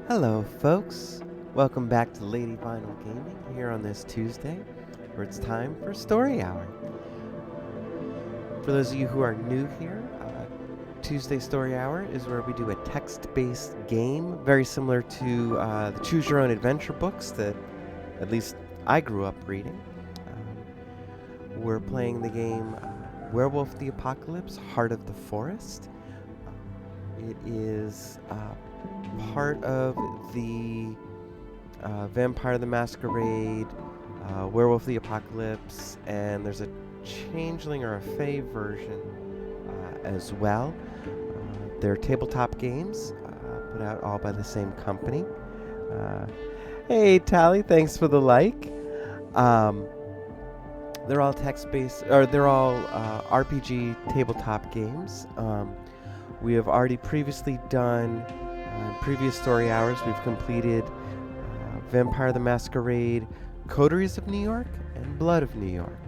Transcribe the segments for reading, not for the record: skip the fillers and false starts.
Hello, folks. Welcome back to Lady Vinyl Gaming here on this Tuesday, where it's time for Story Hour. For those of you who are new here, Tuesday Story Hour is where we do a text-based game, very similar to the Choose Your Own Adventure books that at least I grew up reading. We're playing the game Werewolf the Apocolypse, Heart of the Forest. It is part of the Vampire the Masquerade, Werewolf the Apocalypse, and there's a Changeling or a Fae version as well. They're tabletop games put out all by the same company. Hey, Tally, thanks for the like. They're all text-based, or they're all RPG tabletop games. We have already previously done previous story hours. We've completed Vampire the Masquerade, Coteries of New York, and Blood of New York.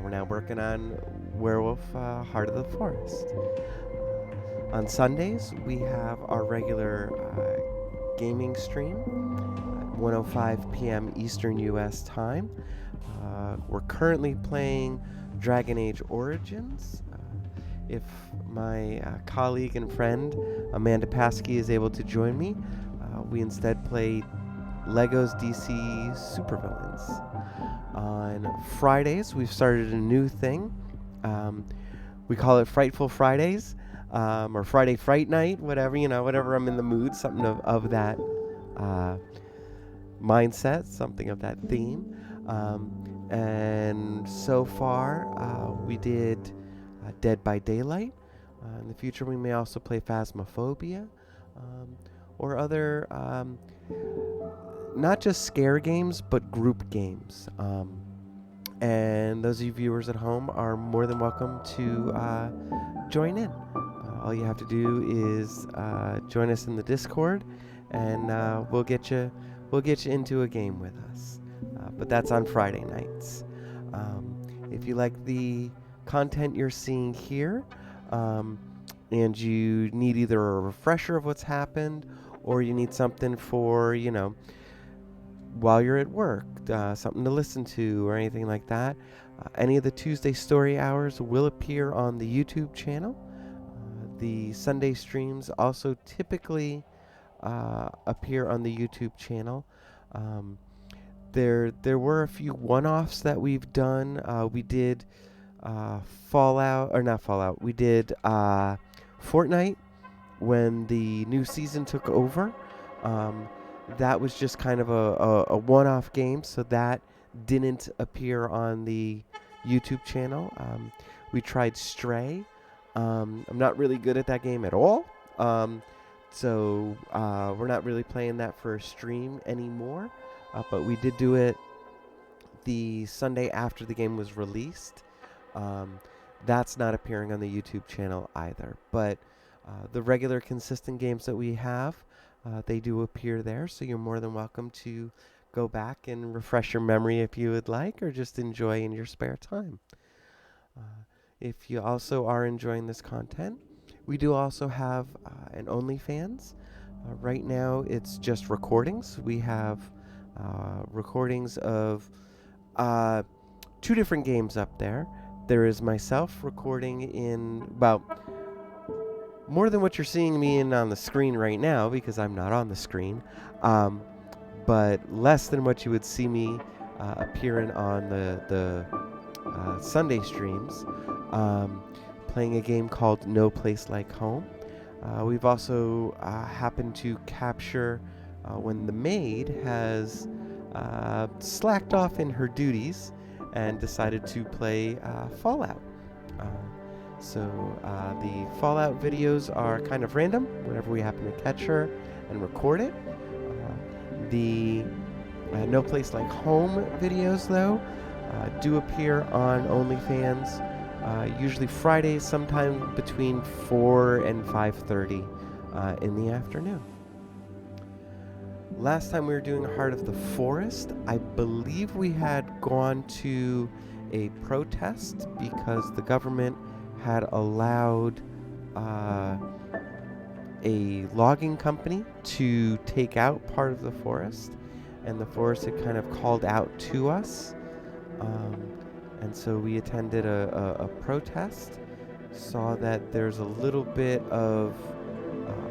We're now working on Werewolf, Heart of the Forest. On Sundays, we have our regular gaming stream at 1:05 p.m. Eastern U.S. time. We're currently playing Dragon Age Origins. If my colleague and friend Amanda Paskey is able to join me, we instead play Lego's DC Supervillains. On Fridays, we've started a new thing. We call it Frightful Fridays, or Friday Fright Night, whatever I'm in the mood, something of that mindset, something of that theme. And so far, we did Dead by Daylight. In the future, we may also play Phasmophobia, or other, not just scare games, but group games. And those of you viewers at home are more than welcome to join in. All you have to do is join us in the Discord, and we'll get you into a game with us. But that's on Friday nights. If you like the content you're seeing here, and you need either a refresher of what's happened, or you need something for, while you're at work, something to listen to or anything like that, any of the Tuesday story hours will appear on the YouTube channel. The Sunday streams also typically appear on the YouTube channel. There were a few one-offs that we've done. We did We did Fortnite when the new season took over. That was just kind of a one-off game, so that didn't appear on the YouTube channel. We tried Stray. I'm not really good at that game at all, so we're not really playing that for a stream anymore. But we did do it the Sunday after the game was released. That's not appearing on the YouTube channel either. But the regular consistent games that we have, they do appear there, so you're more than welcome to go back and refresh your memory if you would like, or just enjoy in your spare time. If you also are enjoying this content, we do also have an OnlyFans. Right now, it's just recordings. We have recordings of 2 different games up there. There is myself recording in about more than what you're seeing me in on the screen right now, because I'm not on the screen, but less than what you would see me appearing on the Sunday streams, playing a game called No Place Like Home. We've also happened to capture when the maid has slacked off in her duties and decided to play Fallout. So the Fallout videos are kind of random whenever we happen to catch her and record it. The No Place Like Home videos, though, do appear on OnlyFans, usually Fridays, sometime between 4 and 5:30 in the afternoon. Last time we were doing Heart of the Forest, I believe we had gone to a protest because the government had allowed a logging company to take out part of the forest, and the forest had kind of called out to us. And so we attended a protest, saw that there's a little bit of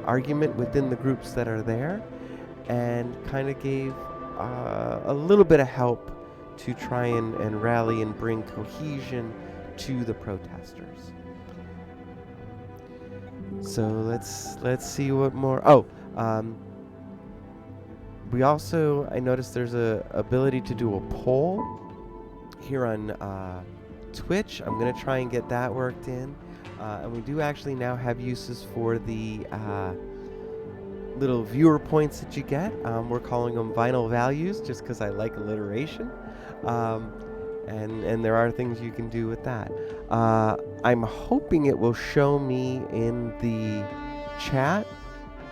argument within the groups that are there, and kind of gave a little bit of help to try and rally and bring cohesion to the protesters. So let's see what more. We also, I noticed there's a ability to do a poll here on Twitch. I'm gonna try and get that worked in, and we do actually now have uses for the little viewer points that you get. We're calling them vinyl values just because I like alliteration. And there are things you can do with that. I'm hoping it will show me in the chat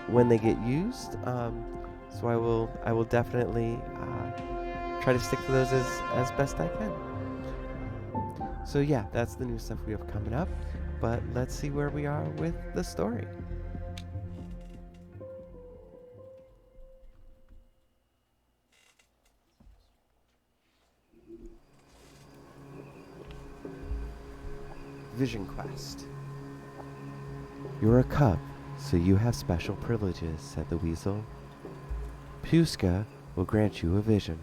when they get used. So I will definitely try to stick to those as best I can. So yeah, that's the new stuff we have coming up. But let's see where we are with the story. Vision Quest. You're a cub, so you have special privileges, said the weasel. Puska will grant you a vision.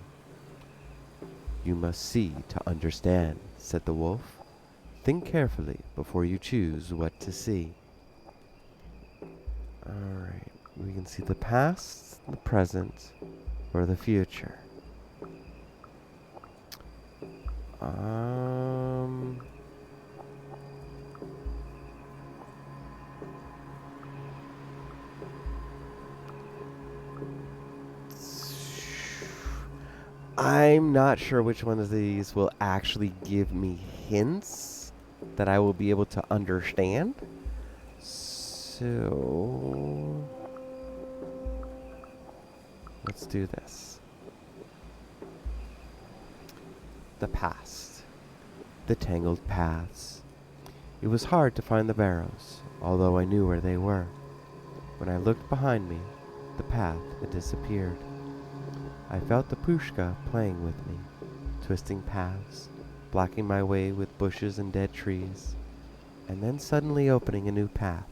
You must see to understand, said the wolf. Think carefully before you choose what to see. Alright, we can see the past, the present, or the future. I'm not sure which one of these will actually give me hints that I will be able to understand. So let's do this. The past. The tangled paths. It was hard to find the barrows, although I knew where they were. When I looked behind me, the path had disappeared. I felt the Pushka playing with me, twisting paths, blocking my way with bushes and dead trees, and then suddenly opening a new path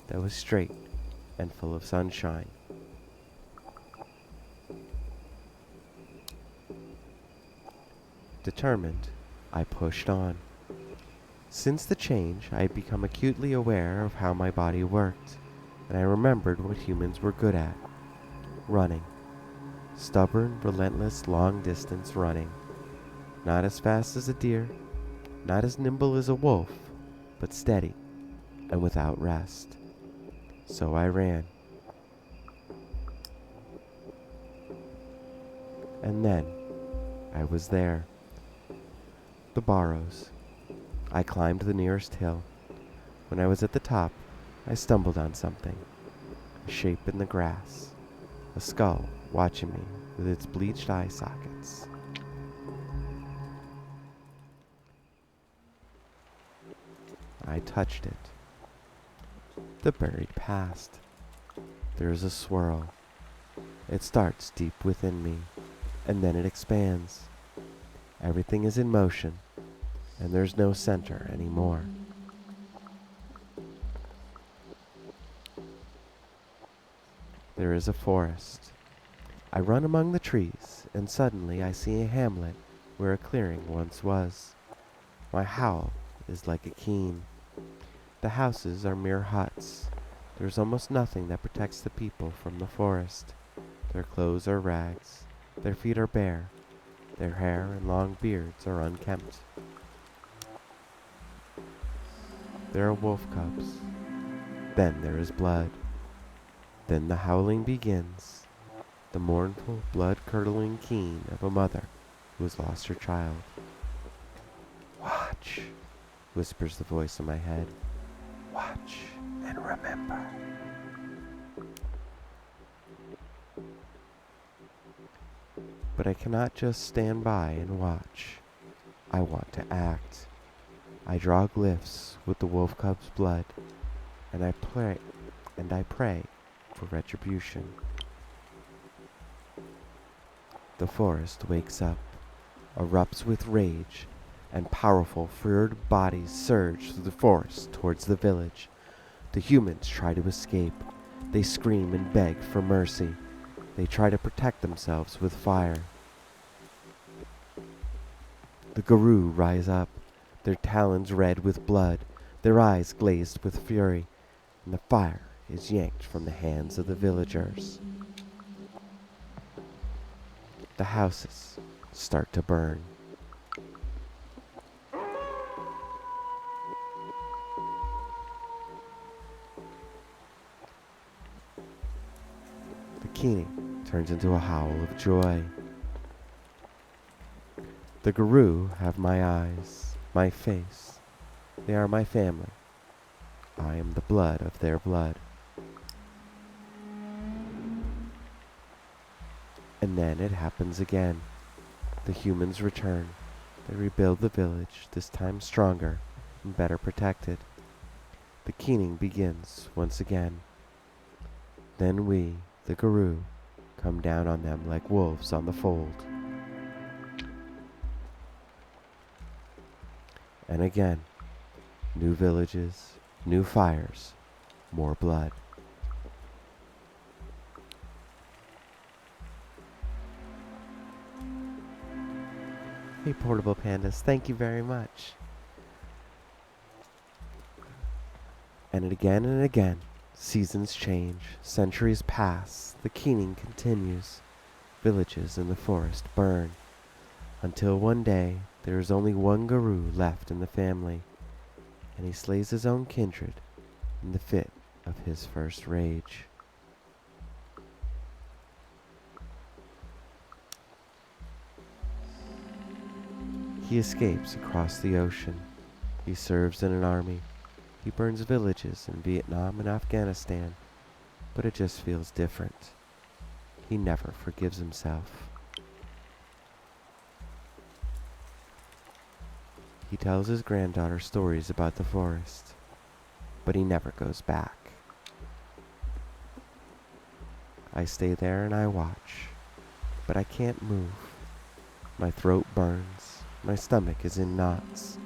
that was straight and full of sunshine. Determined, I pushed on. Since the change, I had become acutely aware of how my body worked, and I remembered what humans were good at: running. Stubborn, relentless, long-distance running. Not as fast as a deer, not as nimble as a wolf, but steady and without rest. So I ran. And then I was there. The Barrows. I climbed the nearest hill. When I was at the top, I stumbled on something. A shape in the grass. A skull watching me with its bleached eye sockets. I touched it. The buried past. There is a swirl. It starts deep within me, and then it expands. Everything is in motion, and there's no center anymore. There is a forest. I run among the trees, and suddenly I see a hamlet where a clearing once was. My howl is like a keen. The houses are mere huts. There is almost nothing that protects the people from the forest. Their clothes are rags. Their feet are bare. Their hair and long beards are unkempt. There are wolf cubs. Then there is blood. Then the howling begins. The mournful, blood-curdling keen of a mother who has lost her child. Watch, whispers the voice in my head. Watch and remember. But I cannot just stand by and watch. I want to act. I draw glyphs with the wolf cub's blood, and I pray for retribution. The forest wakes up, erupts with rage, and powerful furred bodies surge through the forest towards the village. The humans try to escape. They scream and beg for mercy. They try to protect themselves with fire. The Garou rise up, their talons red with blood, their eyes glazed with fury, and the fire is yanked from the hands of the villagers. The houses start to burn. The keening turns into a howl of joy. The Garou have my eyes, my face. They are my family. I am the blood of their blood. And then it happens again. The humans return. They rebuild the village, this time stronger and better protected. The keening begins once again. Then we, the Garou, come down on them like wolves on the fold. And again, new villages, new fires, more blood. Hey, Portable Pandas, thank you very much. And again, seasons change, centuries pass, the keening continues. Villages in the forest burn, until one day there is only one Garou left in the family, and he slays his own kindred in the fit of his first rage. He escapes across the ocean. He serves in an army. He burns villages in Vietnam and Afghanistan, but it just feels different. He never forgives himself. He tells his granddaughter stories about the forest, but he never goes back. I stay there and I watch, but I can't move. My throat burns. My stomach is in knots.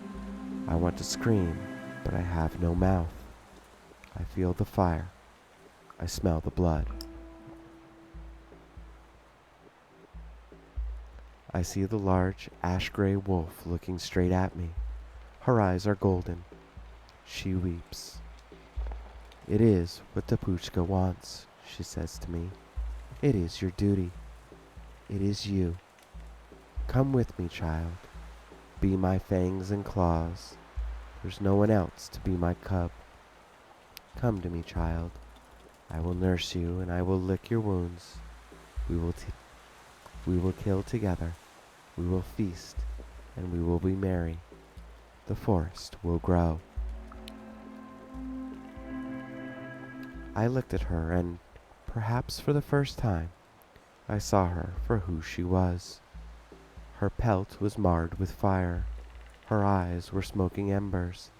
I want to scream, but I have no mouth. I feel the fire. I smell the blood. I see the large ash-gray wolf looking straight at me. Her eyes are golden. She weeps. "It is what WtA wants," she says to me. "It is your duty. It is you. Come with me, child. Be my fangs and claws. There's no one else to be my cub. Come to me, child. I will nurse you and I will lick your wounds. We will kill together. We will feast and we will be merry. The forest will grow." I looked at her and, perhaps for the first time, I saw her for who she was. Her pelt was marred with fire. Her eyes were smoking embers.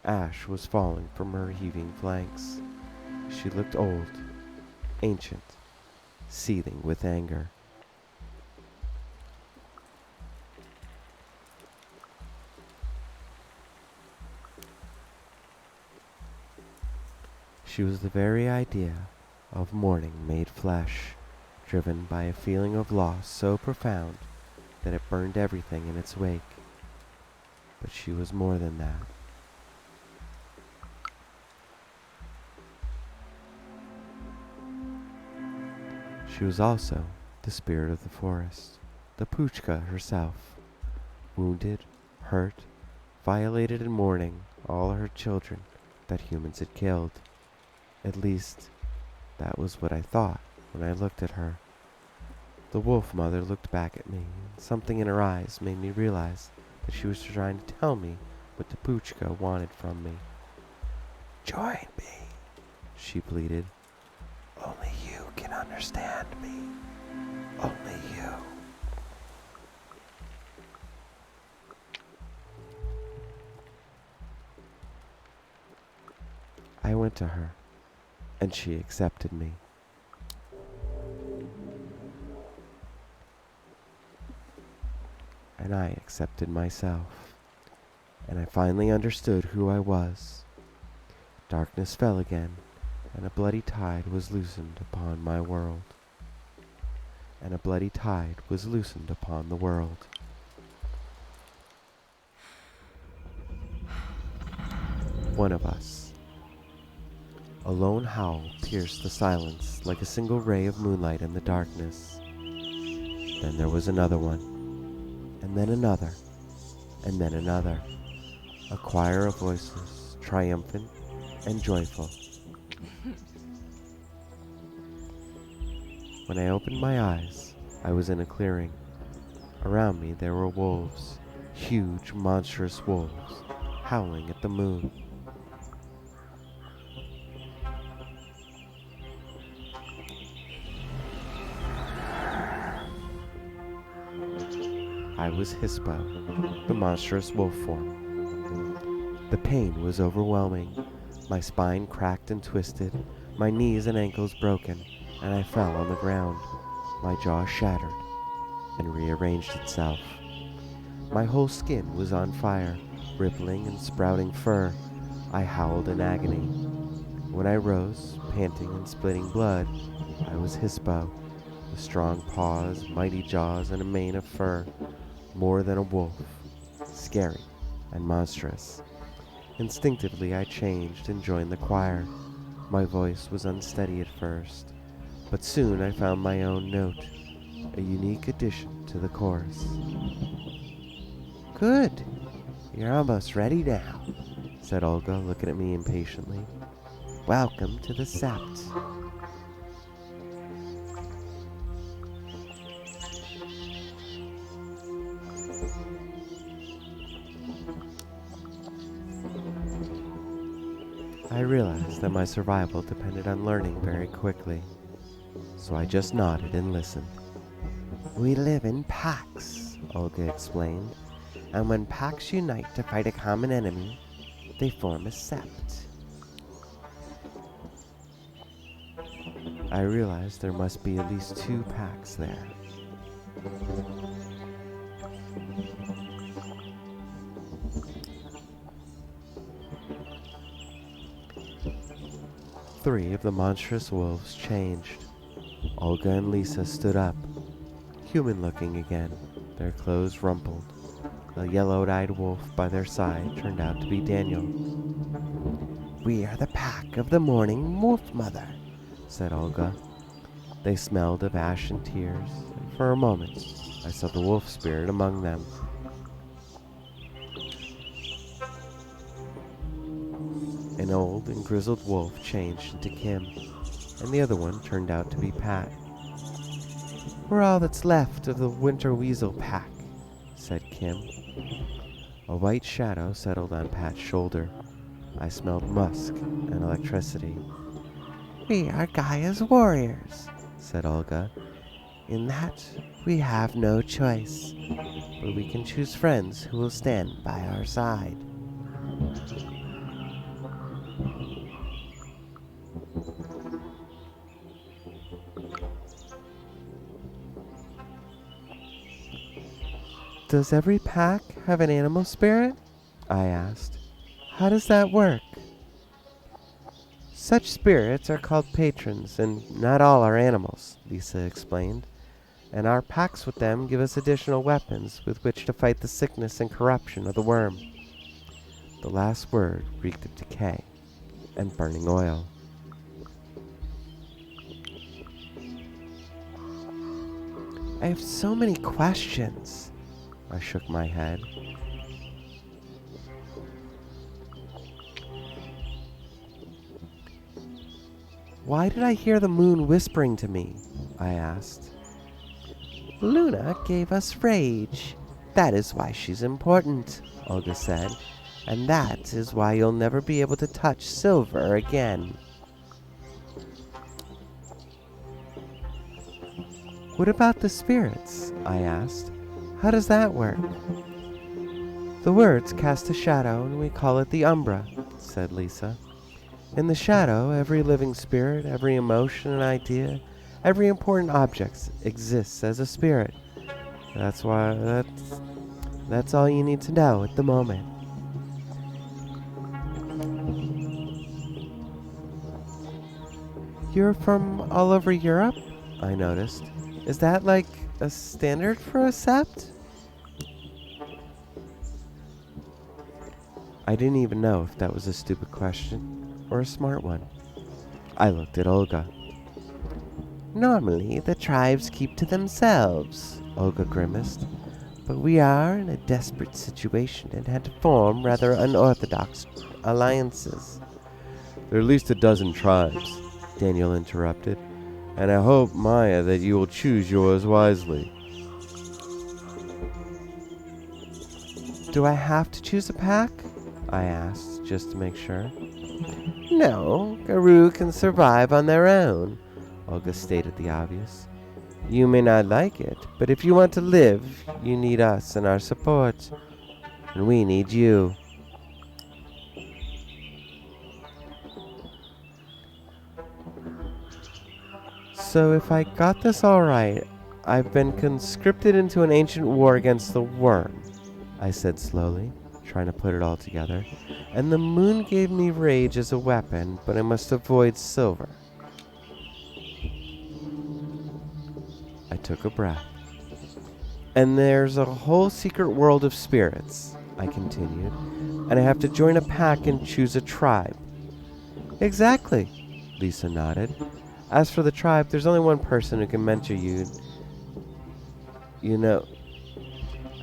Ash was falling from her heaving flanks. She looked old, ancient, seething with anger. She was the very idea of mourning made flesh, driven by a feeling of loss so profound that it burned everything in its wake. But she was more than that. She was also the spirit of the forest, the WtA herself, wounded, hurt, violated and mourning all her children that humans had killed. At least, that was what I thought when I looked at her. The wolf mother looked back at me, and something in her eyes made me realize that she was trying to tell me what the WtA wanted from me. "Join me," she pleaded. "Only you can understand me. Only you." I went to her, and she accepted me. and I accepted myself, and I finally understood who I was. Darkness fell again, and a bloody tide was loosened upon my world. And a bloody tide was loosened upon the world. One of us. A lone howl pierced the silence like a single ray of moonlight in the darkness. Then there was another one, and then another, and then another. A choir of voices, triumphant and joyful. When I opened my eyes, I was in a clearing. Around me there were wolves, huge, monstrous wolves, howling at the moon. I was Hispo, the monstrous wolf form. The pain was overwhelming. My spine cracked and twisted, my knees and ankles broken, and I fell on the ground. My jaw shattered and rearranged itself. My whole skin was on fire, rippling and sprouting fur. I howled in agony. When I rose, panting and spitting blood, I was Hispo, with strong paws, mighty jaws, and a mane of fur. More than a wolf, scary and monstrous. Instinctively I changed and joined the choir. My voice was unsteady at first, but soon I found my own note, a unique addition to the chorus. "Good, you're almost ready now," said Olga, looking at me impatiently. "Welcome to the Sept." I realized that my survival depended on learning very quickly, so I just nodded and listened. "We live in packs," Olga explained, "and when packs unite to fight a common enemy, they form a sept." I realized there must be at least 2 packs there. Three of the monstrous wolves changed. Olga and Lisa stood up, human-looking again, their clothes rumpled. The yellow-eyed wolf by their side turned out to be Daniel. "We are the pack of the mourning wolf mother," said Olga. They smelled of ash and tears, and for a moment I saw the wolf spirit among them. An old and grizzled wolf changed into Kim, and the other one turned out to be Pat. "We're all that's left of the winter weasel pack," said Kim. A white shadow settled on Pat's shoulder. I smelled musk and electricity. "We are Gaia's warriors," said Olga. "In that, we have no choice, but we can choose friends who will stand by our side." "Does every pack have an animal spirit?" I asked. "How does that work?" "Such spirits are called patrons, and not all are animals," Lisa explained. "And our pacts with them give us additional weapons with which to fight the sickness and corruption of the worm." The last word reeked of decay and burning oil. "I have so many questions." I shook my head. "Why did I hear the moon whispering to me?" I asked. "Luna gave us rage. That is why she's important," Olga said. "And that is why you'll never be able to touch silver again." "What about the spirits?" I asked. "How does that work?" "The words cast a shadow, and we call it the umbra," said Lisa. "In the shadow, every living spirit, every emotion and idea, every important object exists as a spirit. That's That's all you need to know at the moment. You're from all over Europe? I noticed. Is that like a standard for a sept? I didn't even know if that was a stupid question or a smart one. I looked at Olga. Normally, the tribes keep to themselves, Olga grimaced. But we are in a desperate situation and had to form rather unorthodox alliances. There are at least a dozen tribes, Daniel interrupted, and I hope, Maya, that you will choose yours wisely. Do I have to choose a pack? I asked, just to make sure. No, Garou can survive on their own, Olga stated the obvious. You may not like it, but if you want to live, you need us and our support. And we need you. So if I got this all right, I've been conscripted into an ancient war against the worm, I said slowly, trying to put it all together. And the moon gave me rage as a weapon, but I must avoid silver. I took a breath. And there's a whole secret world of spirits, I continued, and I have to join a pack and choose a tribe. Exactly, Lisa nodded. As for the tribe, there's only one person who can mentor you.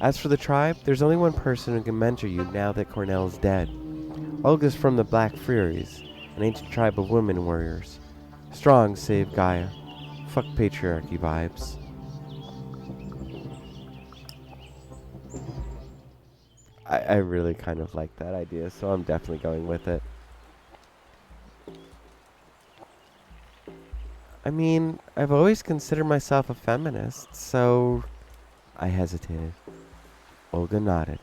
As for the tribe, there's only one person who can mentor you now that Cornell's dead. Olga's from the Black Furies, an ancient tribe of women warriors. Strong save Gaia. Fuck patriarchy vibes. I really kind of like that idea, so I'm definitely going with it. I mean, I've always considered myself a feminist, so... I hesitated. Olga nodded.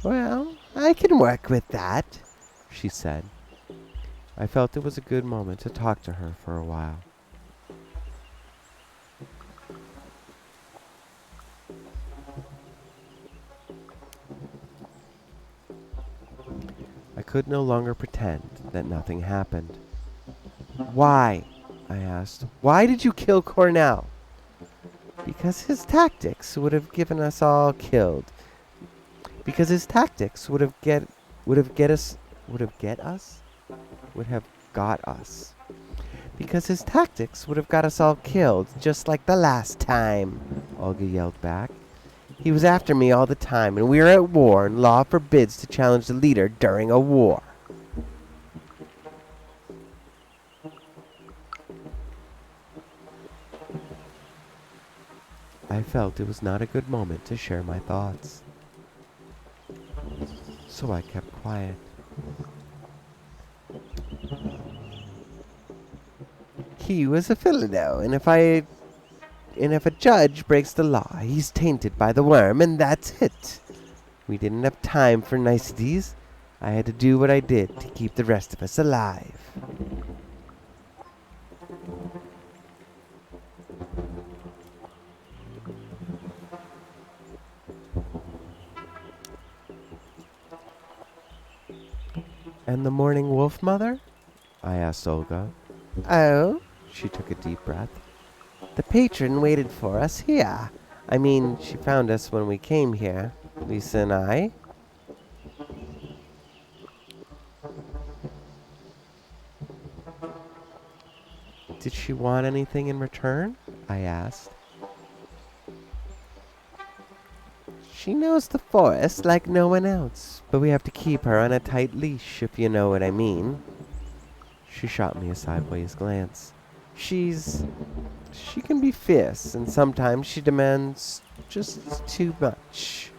Well, I can work with that, she said. I felt it was a good moment to talk to her for a while. I could no longer pretend that nothing happened. Why? I asked. Why did you kill Cornell? Because his tactics would have given us all killed. Because his tactics would have got us. Because his tactics would have got us all killed, just like the last time, Olga yelled back. He was after me all the time, and we are at war, and law forbids to challenge the leader during a war. I felt it was not a good moment to share my thoughts. So I kept quiet. He was a Philado, and if a judge breaks the law, he's tainted by the worm, and that's it. We didn't have time for niceties. I had to do what I did to keep the rest of us alive. And the morning wolf mother? I asked Olga. Oh, she took a deep breath. The patron waited for us here. I mean, she found us when we came here, Lisa and I. Did she want anything in return? I asked. She knows the forest like no one else, but we have to keep her on a tight leash, if you know what I mean. She shot me a sideways glance. She can be fierce, and sometimes she demands just too much.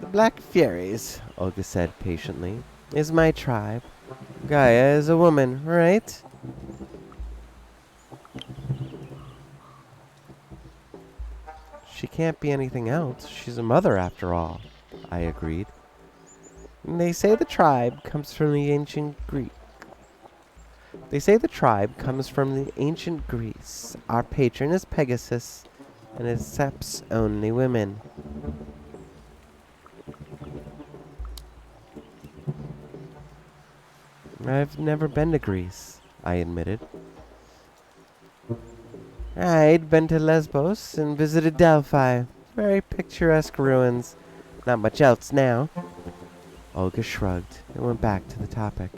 The Black Furies, Olga said patiently, is my tribe. Gaia is a woman, right? She can't be anything else. She's a mother after all, I agreed. And they say the tribe comes from the ancient Greek. They say the tribe comes from the ancient Greece. Our patron is Pegasus and accepts only women. I've never been to Greece, I admitted. I'd been to Lesbos and visited Delphi. Very picturesque ruins. Not much else now. Olga shrugged and went back to the topic.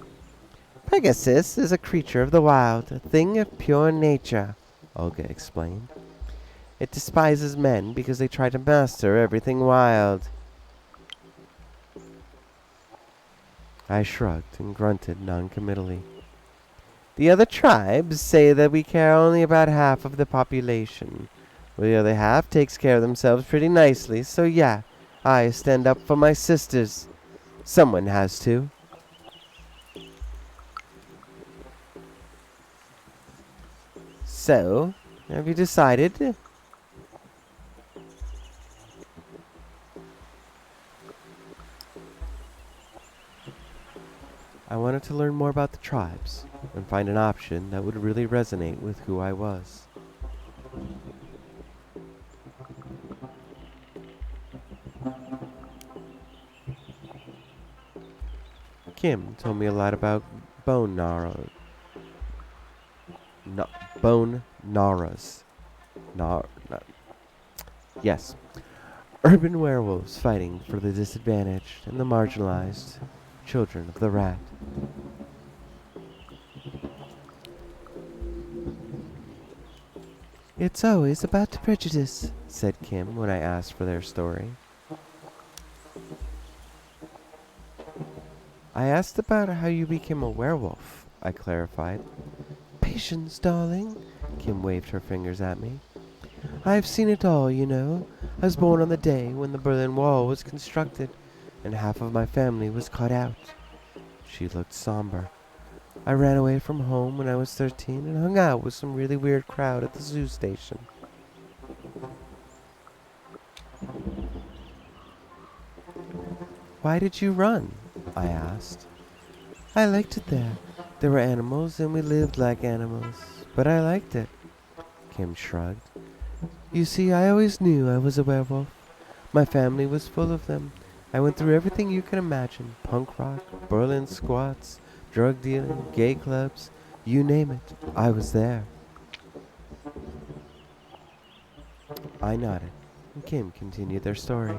Pegasus is a creature of the wild, a thing of pure nature, Olga explained. It despises men because they try to master everything wild. I shrugged and grunted noncommittally. The other tribes say that we care only about half of the population. Well, the other half takes care of themselves pretty nicely, so yeah, I stand up for my sisters. Someone has to. So, have you decided? I wanted to learn more about the tribes and find an option that would really resonate with who I was. Kim told me a lot about bone gnarrow. No, bone gnarras. Yes. Urban werewolves fighting for the disadvantaged and the marginalized children of the rat. It's always about prejudice, said Kim when I asked for their story. I asked about how you became a werewolf, I clarified. Patience, darling, Kim waved her fingers at me. I've seen it all, you know. I was born on the day when the Berlin Wall was constructed, and half of my family was cut out. She looked somber. I ran away from home when I was 13 and hung out with some really weird crowd at the zoo station. Why did you run? I asked. I liked it there. There were animals and we lived like animals, but I liked it. Kim shrugged. You see, I always knew I was a werewolf. My family was full of them. I went through everything you can imagine. Punk rock, Berlin squats, drug dealing, gay clubs, you name it. I was there. I nodded, and Kim continued their story.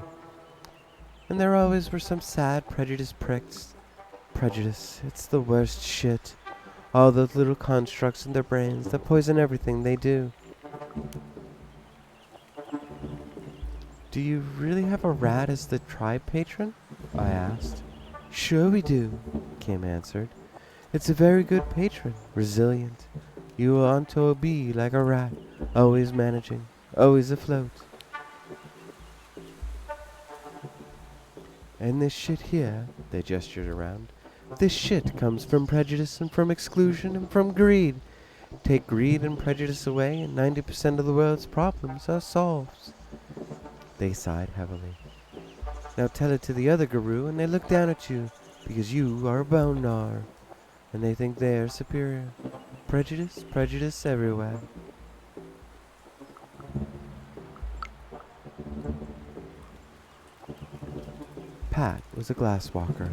And there always were some sad, prejudiced pricks. Prejudice, it's the worst shit. All those little constructs in their brains that poison everything they do. Do you really have a rat as the tribe patron? I asked. Sure we do, Kim answered. It's a very good patron, resilient. You want to be like a rat, always managing, always afloat. And this shit here, they gestured around, this shit comes from prejudice and from exclusion and from greed. Take greed and prejudice away and 90% of the world's problems are solved. They sighed heavily. Now tell it to the other guru and they look down at you because you are a bone gnar. And they think they're superior. Prejudice, prejudice everywhere. Pat was a glasswalker,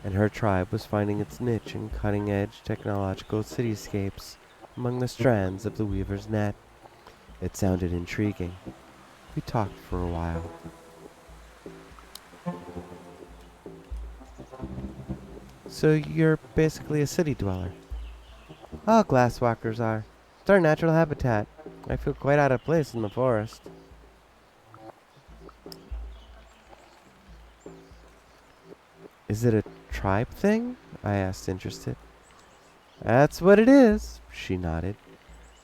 and her tribe was finding its niche in cutting-edge technological cityscapes among the strands of the weaver's net. It sounded intriguing. We talked for a while. So you're basically a city dweller? All glasswalkers are. It's our natural habitat. I feel quite out of place in the forest. Is it a tribe thing? I asked, interested. That's what it is, she nodded.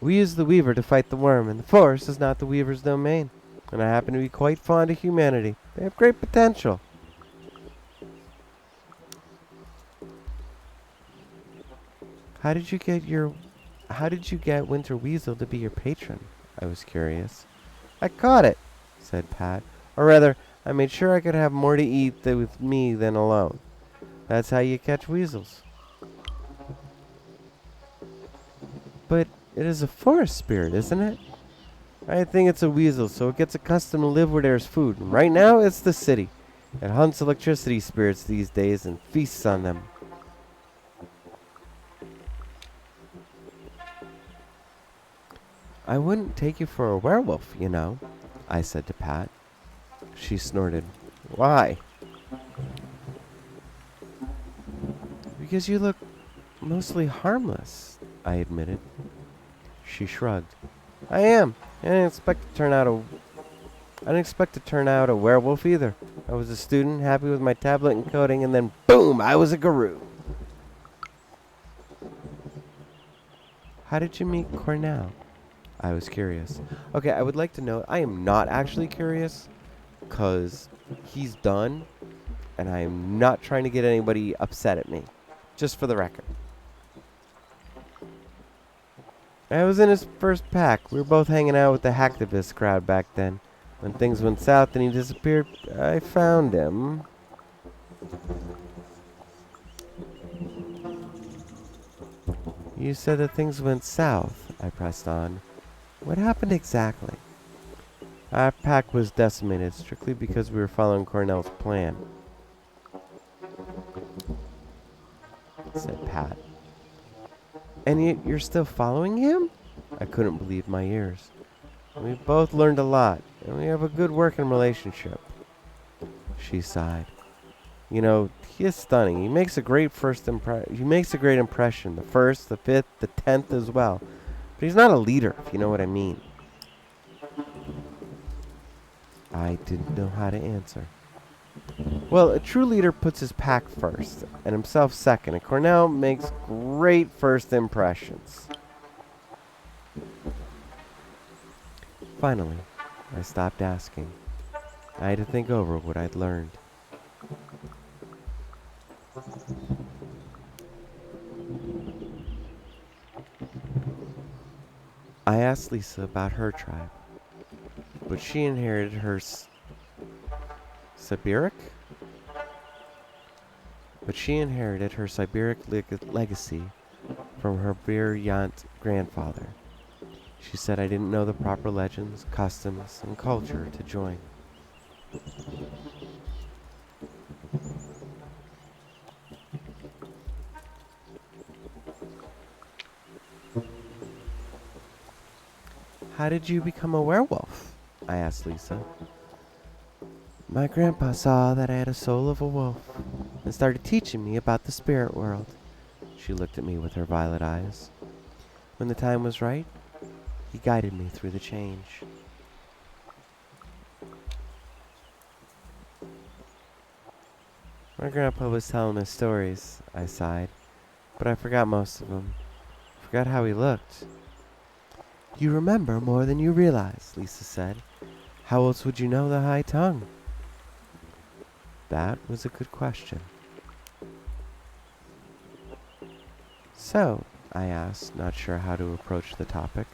We use the weaver to fight the worm, and the forest is not the weaver's domain. And I happen to be quite fond of humanity. They have great potential. How did you get Winter Weasel to be your patron? I was curious. I caught it, said Pat. Or rather, I made sure I could have more to eat with me than alone. That's how you catch weasels. But it is a forest spirit, isn't it? I think it's a weasel, so it gets accustomed to live where there's food. And right now, it's the city. It hunts electricity spirits these days and feasts on them. I wouldn't take you for a werewolf, you know, I said to Pat. She snorted. Why? Because you look mostly harmless, I admitted. She shrugged. I am. I didn't expect to turn out a werewolf either. I was a student, happy with my tablet and coding, and then boom, I was a guru. How did you meet Cornell? I was curious. Okay, I would like to know. I am not actually curious, because he's done, and I am not trying to get anybody upset at me. Just for the record. I was in his first pack. We were both hanging out with the hacktivist crowd back then. When things went south and he disappeared, I found him. You said that things went south, I pressed on. What happened exactly? Our pack was decimated strictly because we were following Cornell's plan, said Pat. And yet you're still following him? I couldn't believe my ears. We both learned a lot, and we have a good working relationship. She sighed. You know, he is stunning. He makes a great impression. The first, the fifth, the 10th as well. But he's not a leader, if you know what I mean. I didn't know how to answer. Well, a true leader puts his pack first, and himself second, and Cornell makes great first impressions. Finally, I stopped asking. I had to think over what I'd learned. I asked Lisa about her tribe, but she inherited her Siberic legacy from her brilliant grandfather. She said I didn't know the proper legends, customs, and culture to join. How did you become a werewolf? I asked Lisa. My grandpa saw that I had a soul of a wolf and started teaching me about the spirit world. She looked at me with her violet eyes. When the time was right, he guided me through the change. My grandpa was telling us stories, I sighed, but I forgot most of them. Forgot how he looked. You remember more than you realize, Lisa said. How else would you know the high tongue? That was a good question. So, I asked, not sure how to approach the topic.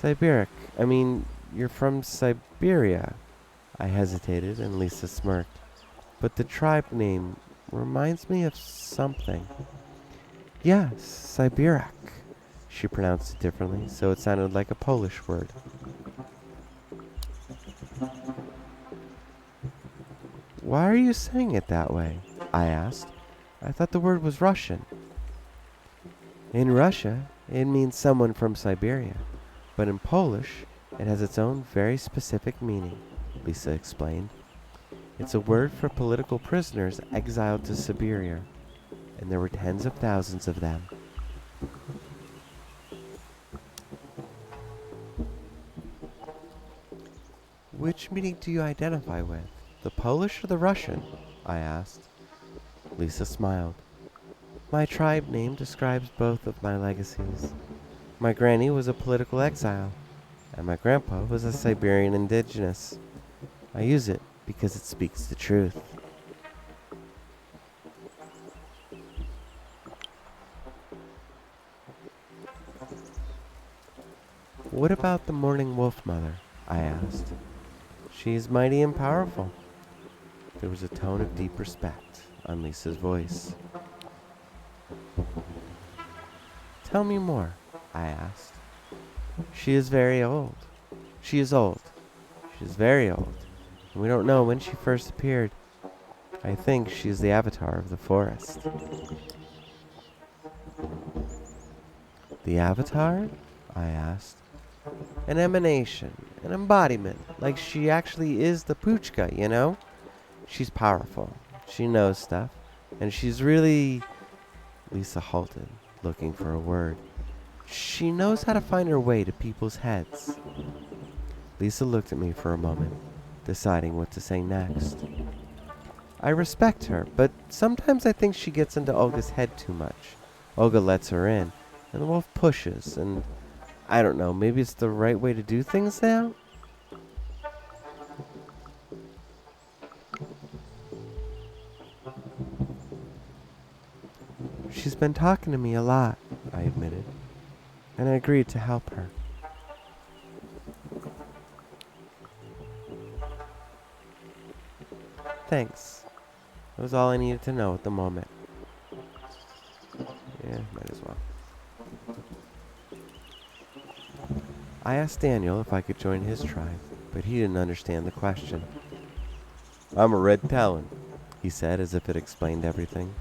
You're from Siberia. I hesitated, and Lisa smirked. But the tribe name reminds me of something. Yes, Siberiak. She pronounced it differently, so it sounded like a Polish word. Why are you saying it that way? I asked. I thought the word was Russian. In Russia, it means someone from Siberia, but in Polish, it has its own very specific meaning, Lisa explained. It's a word for political prisoners exiled to Siberia, and there were tens of thousands of them. Which meaning do you identify with, the Polish or the Russian? I asked. Lisa smiled. My tribe name describes both of my legacies. My granny was a political exile, and my grandpa was a Siberian indigenous. I use it because it speaks the truth. What about the Morning Wolf Mother? I asked. She is mighty and powerful. There was a tone of deep respect on Lisa's voice. Tell me more, I asked. She is very old. She is old. She is very old. And we don't know when she first appeared. I think she is the avatar of the forest. The avatar? I asked. An emanation, an embodiment, like she actually is the Poochka, you know? She's powerful. She knows stuff. And she's really... Lisa halted, looking for a word. She knows how to find her way to people's heads. Lisa looked at me for a moment, deciding what to say next. I respect her, but sometimes I think she gets into Olga's head too much. Olga lets her in, and the wolf pushes, and I don't know, maybe it's the right way to do things now? She's been talking to me a lot, I admitted, and I agreed to help her. Thanks. That was all I needed to know at the moment. Yeah, might as well. I asked Daniel if I could join his tribe, but he didn't understand the question. I'm a red talon, he said, as if it explained everything.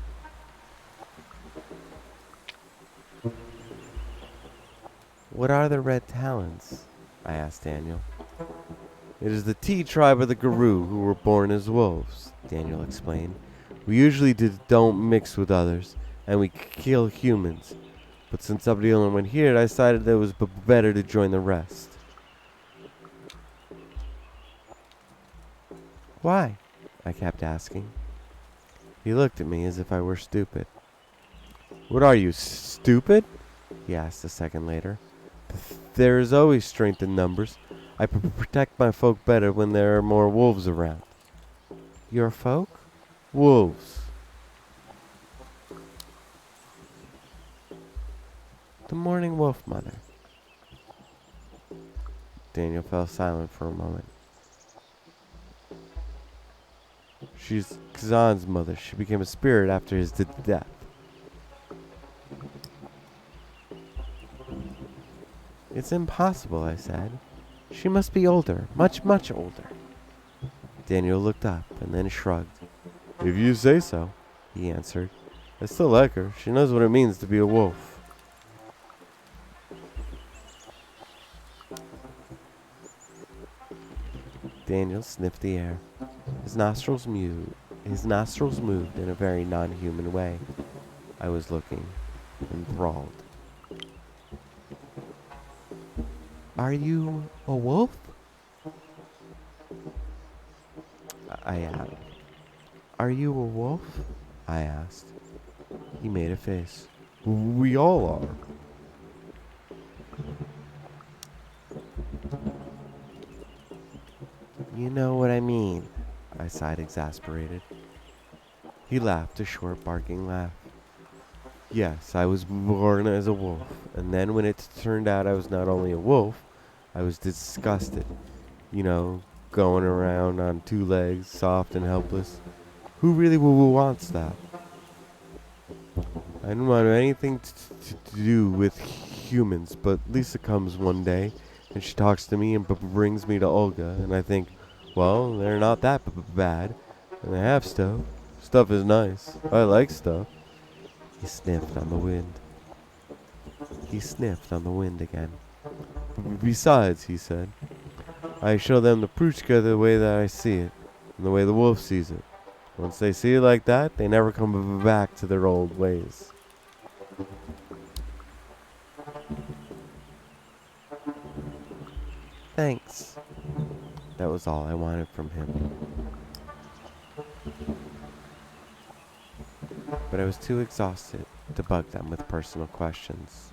What are the red talons? I asked Daniel. It is the T tribe of the Guru who were born as wolves, Daniel explained. We usually don't mix with others, and we kill humans. But since Abdullah went here, I decided that it was better to join the rest. Why? I kept asking. He looked at me as if I were stupid. What are you, stupid? He asked a second later. There is always strength in numbers. I protect my folk better when there are more wolves around. Your folk? Wolves. The morning wolf mother. Daniel fell silent for a moment. She's Kazan's mother. She became a spirit after his death. It's impossible, I said. She must be older, much, much older. Daniel looked up and then shrugged. If you say so, he answered. I still like her. She knows what it means to be a wolf. Daniel sniffed the air. His nostrils moved in a very non-human way. I was looking, enthralled. Are you a wolf? Are you a wolf? I asked. He made a face. We all are. You know what I mean, I sighed, exasperated. He laughed a short, barking laugh. Yes, I was born as a wolf, and then when it turned out I was not only a wolf, I was disgusted. You know, going around on two legs, soft and helpless. Who really wants that? I didn't want anything to do with humans, but Lisa comes one day, and she talks to me and brings me to Olga, and I think, well, they're not that bad, and they have stuff. Stuff is nice. I like stuff. He sniffed on the wind. He sniffed on the wind again. Besides, he said, I show them the Pruchka the way that I see it, and the way the wolf sees it. Once they see it like that, they never come back to their old ways. Thanks. That was all I wanted from him. But I was too exhausted to bug them with personal questions.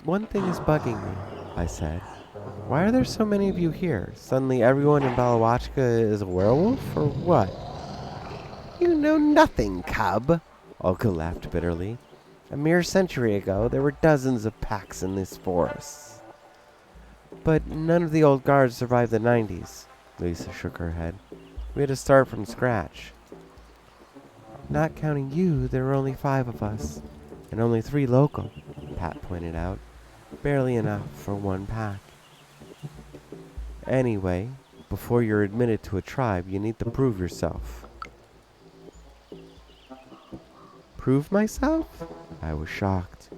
One thing is bugging me, I said. Why are there so many of you here? Suddenly everyone in WtA is a werewolf, or what? You know nothing, cub, Olga laughed bitterly. A mere century ago, there were dozens of packs in this forest. But none of the old guards survived the 90s. Lisa shook her head. We had to start from scratch. Not counting you, there are only 5 of us, and only 3 local, Pat pointed out. Barely enough for 1 pack. Anyway, before you're admitted to a tribe, you need to prove yourself. Prove myself? I was shocked.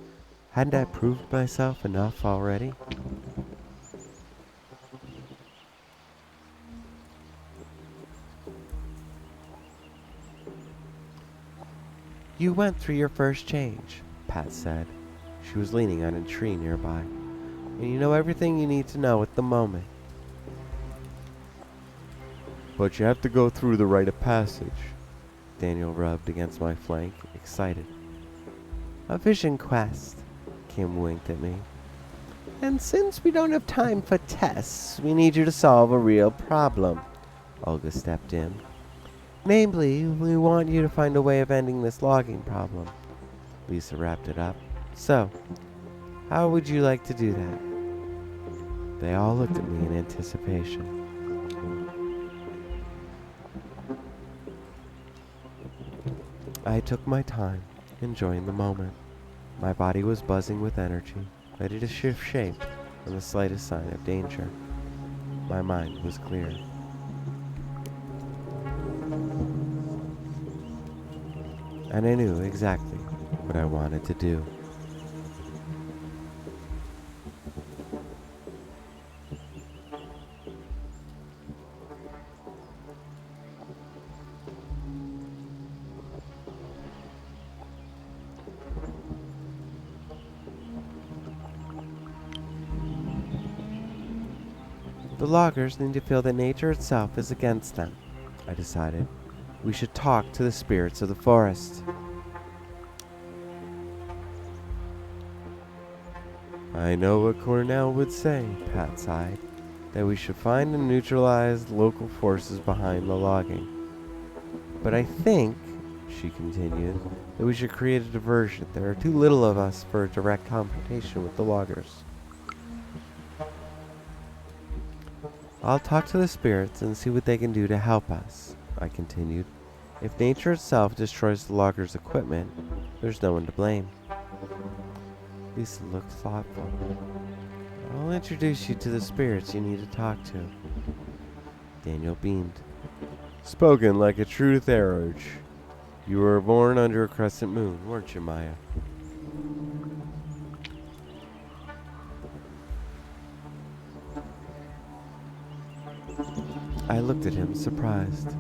Hadn't I proved myself enough already? You went through your first change, Pat said. She was leaning on a tree nearby. And you know everything you need to know at the moment. But you have to go through the rite of passage. Daniel rubbed against my flank, excited. A vision quest, Kim winked at me. And since we don't have time for tests, we need you to solve a real problem. Olga stepped in. Namely, we want you to find a way of ending this logging problem. Lisa wrapped it up. So, how would you like to do that? They all looked at me in anticipation. I took my time, enjoying the moment. My body was buzzing with energy, ready to shift shape on the slightest sign of danger. My mind was clear. And I knew exactly what I wanted to do. The loggers need to feel that nature itself is against them, I decided. We should talk to the spirits of the forest. I know what Cornell would say, Pat sighed, that we should find and neutralize local forces behind the logging. But I think, she continued, that we should create a diversion. There are too little of us for a direct confrontation with the loggers. I'll talk to the spirits and see what they can do to help us, I continued. If nature itself destroys the loggers' equipment, there's no one to blame. Lisa looked thoughtful. I'll introduce you to the spirits you need to talk to. Daniel beamed. Spoken like a true Theroge. You were born under a crescent moon, weren't you, Maya? I looked at him, surprised.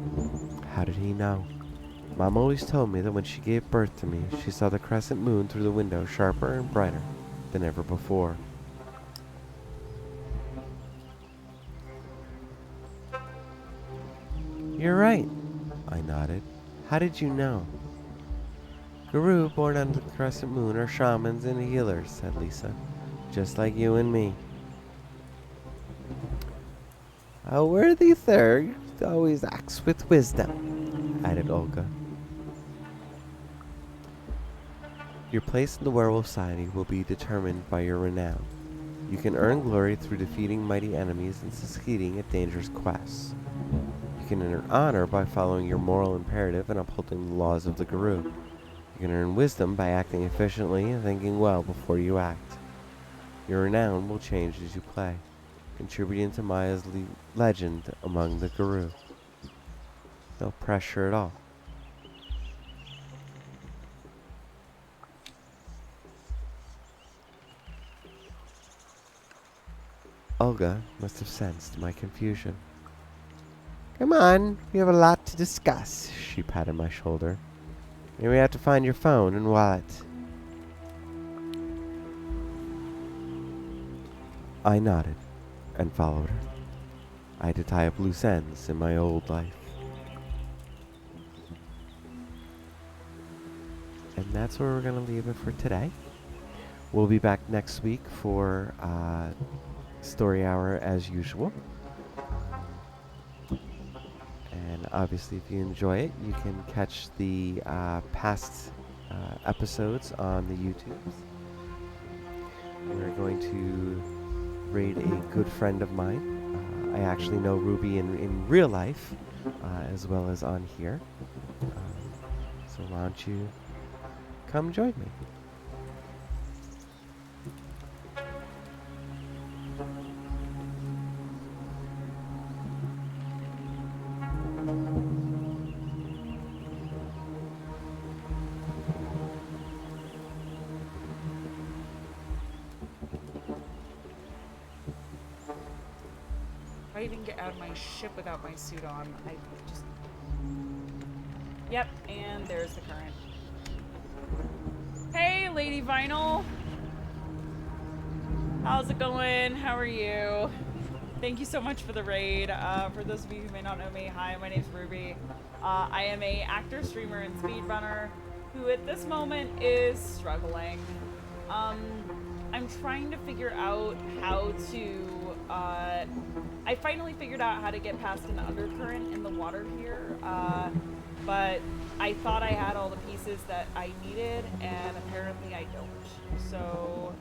How did he know? Mom always told me that when she gave birth to me, she saw the crescent moon through the window sharper and brighter than ever before. You're right, I nodded. How did you know? Guru born under the crescent moon are shamans and healers, said Lisa. Just like you and me. A worthy third always acts with wisdom, added Olga. Your place in the Werewolf Society will be determined by your renown. You can earn glory through defeating mighty enemies and succeeding at dangerous quests. You can earn honor by following your moral imperative and upholding the laws of the Guru. You can earn wisdom by acting efficiently and thinking well before you act. Your renown will change as you play, contributing to Maya's legend among the Guru. No pressure at all. Olga must have sensed my confusion. Come on, we have a lot to discuss, she patted my shoulder. And we have to find your phone and wallet. I nodded and followed her. I had to tie up loose ends in my old life. And that's where we're going to leave it for today. We'll be back next week for Story Hour as usual. And obviously, if you enjoy it, you can catch the past episodes on the YouTubes. We're going to raid a good friend of mine. I actually know Ruby in real life, as well as on here. So So why don't you come join me? I even get out of my ship without my suit on. I just... Yep, and there's the current. Hey, Lady Vinyl! How's it going? How are you? Thank you so much for the raid. For those of you who may not know me, hi, my name's Ruby. I am a actor, streamer, and speedrunner who at this moment is struggling. I'm trying to figure out how to... I finally figured out how to get past an undercurrent in the water here, but I thought I had all the pieces that I needed, and apparently I don't. So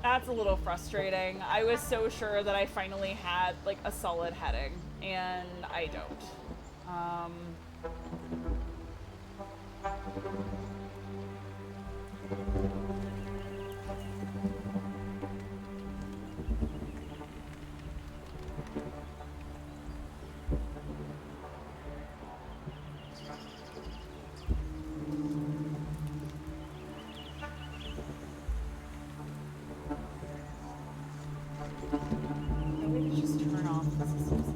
that's a little frustrating. I was so sure that I finally had like a solid heading, and I don't. Maybe just turn off the systems